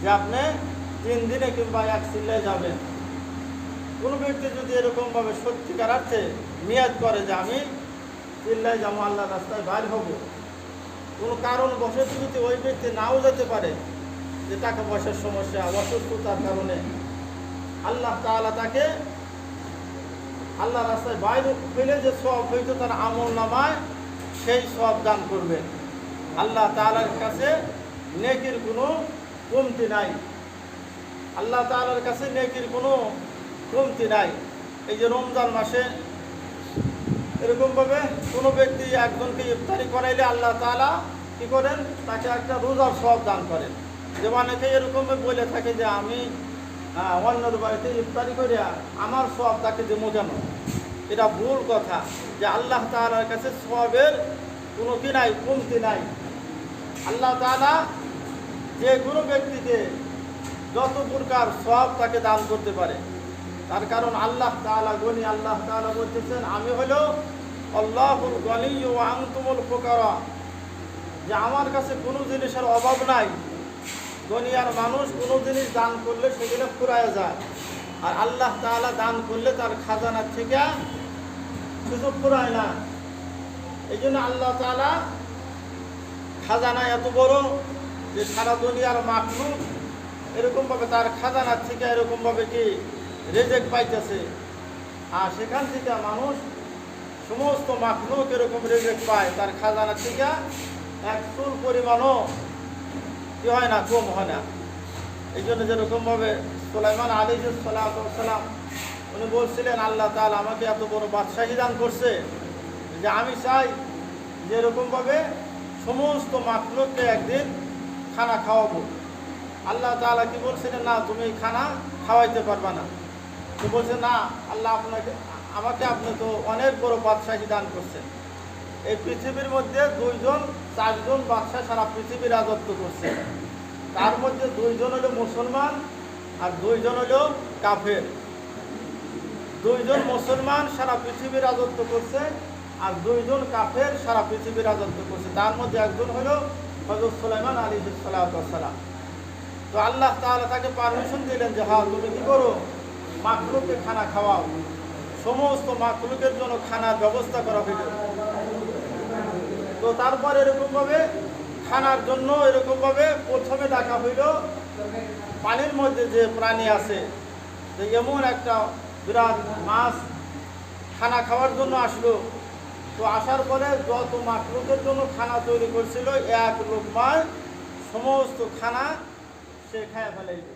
যে আপনি 3 দিনে কিংবা 1 চিল্লায় যাবেন। কোনো ব্যক্তি যদি এরকমভাবে সত্যিকার অর্থে নিয়াত করে যে আমি চিল্লায় যাবো, আল্লাহর রাস্তায় বাইর হব, কোনো কারণবশত যদি ওই ব্যক্তি নাও যেতে পারে, যে টাকা পয়সার সমস্যা, অসুস্থতার কারণে, আল্লাহ তাআলা তাকে আল্লাহ রাস্তায় বাইরে ফেলে যে সওয়াব হইতো তার আমল নামায় সেই সওয়াব দান করবেন। আল্লাহ তাআলার কাছে নেকির কোনো কমতি নাই। আল্লাহ তাআলার কাছে নেকির কোনো কমতি নাই। এই যে রমজান মাসে এরকমভাবে কোনো ব্যক্তি একজনকে ইফতারি করাইলে আল্লাহ তাআলা কী করেন, তাকে একটা রোজার সওয়াব দান করেন। যে অনেকে এরকমভাবে বলে থাকে যে আমি অন্যর বাড়িতে ইফতারি করিয়া আমার সওয়াব তাকে দেবো কেন? এটা ভুল কথা। যে আল্লাহ তাআলার কাছে সওয়াবের কোনো কি নাই, কমতি নাই। আল্লাহ তাআলা যে কোনো ব্যক্তিকে যত প্রকার সওয়াব তাকে দান করতে পারে, তার কারণ আল্লাহ তাআলা গনি। আল্লাহ তাআলা বলতেছেন আমি হলো আল্লাহুল গনি ওয়া আনতুমুল ফুকারা, যে আমার কাছে কোনো জিনিসের অভাব নাই। দুনিয়ার মানুষ কোনো জিনিস দান করলে সেগুলো ফুরায় যায়, আর আল্লাহ তাআলা দান করলে তার খাজানার থেকে কিছু ফুরায় না। এই জন্য আল্লাহ তাআলা খাজানা এত বড় যে সারা দুনিয়ার মাখলুক এরকমভাবে তার খাজানার থেকে এরকমভাবে কি রিজিক পাইতেছে, আর সেখান থেকে মানুষ সমস্ত মাখলুক এরকম রিজিক পায় তার খাজানার থেকে। এক চুল পরিমাণও কি হয় না, কম হয় না। এই জন্য যেরকমভাবে সুলাইমান আলাইহিস সালাম উনি বলছিলেন আল্লাহ তাআলা আমাকে এত বড় বাদশাহী দান করছে যে আমি চাই যে এরকমভাবে সমস্ত মাখলুককে একদিন খানা খাওয়াবো। আল্লাহ তাআলা কি বলছিলেন, না তুমি খানা খাওয়াইতে পারবা না। তো বলছে না আল্লাহ আমাকে আপনি তো অনেক বড় বাদশাহী দান করছেন। এই পৃথিবীর মধ্যে 4জন বাদশাহ সারা পৃথিবীর রাজত্ব করছে, তার মধ্যে 2 জন হলো মুসলমান আর 2 জন হলো কাফের। 2 জন মুসলমান সারা পৃথিবীর রাজত্ব করছে আর 2 জন কাফের সারা পৃথিবীর রাজত্ব করছে। তার মধ্যে একজন হলো হযরত সুলাইমান আলাইহিস সালাম। তো আল্লাহ তাআলা তাকে পারমিশন দিলেন যে হ্যাঁ তুমি কি করো, মাখলুককে খানা খাওয়াও। সমস্ত মাখলুকের জন্য খানার ব্যবস্থা করা হইল। তো তারপর এরকমভাবে খানার জন্য এরকমভাবে প্রথমে দেখা হইল পানির মধ্যে যে প্রাণী আছে, যে এমন একটা বিরাট মাছ খানা খাওয়ার জন্য আসলো। তো আসার পরে যত মাখলুকের জন্য খানা তৈরি করছিল এক লোকমায় সমস্ত খানা সে খায় ফেলাইল।